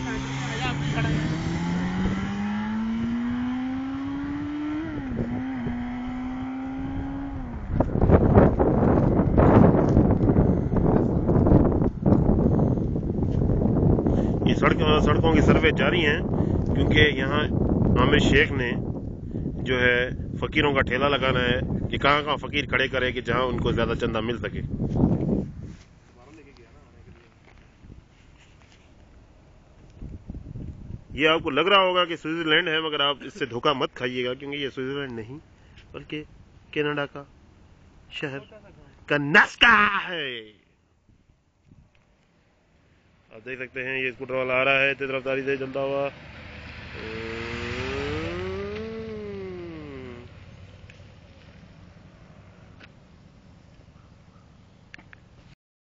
ये सड़कों की सर्वे जारी हैं क्योंकि यहाँ आमिर शेख ने जो है फकीरों का ठेला लगाना है कि कहाँ कहाँ फकीर खड़े करे कि जहाँ उनको ज्यादा चंदा मिल सके। ये आपको लग रहा होगा कि स्विट्जरलैंड है, मगर आप इससे धोखा मत खाइएगा क्योंकि ये स्विट्जरलैंड नहीं बल्कि कनाडा का शहर कनास्का है। आप देख सकते हैं ये स्कूटर वाला आ रहा है तेज रफ्तारी से चलता हुआ।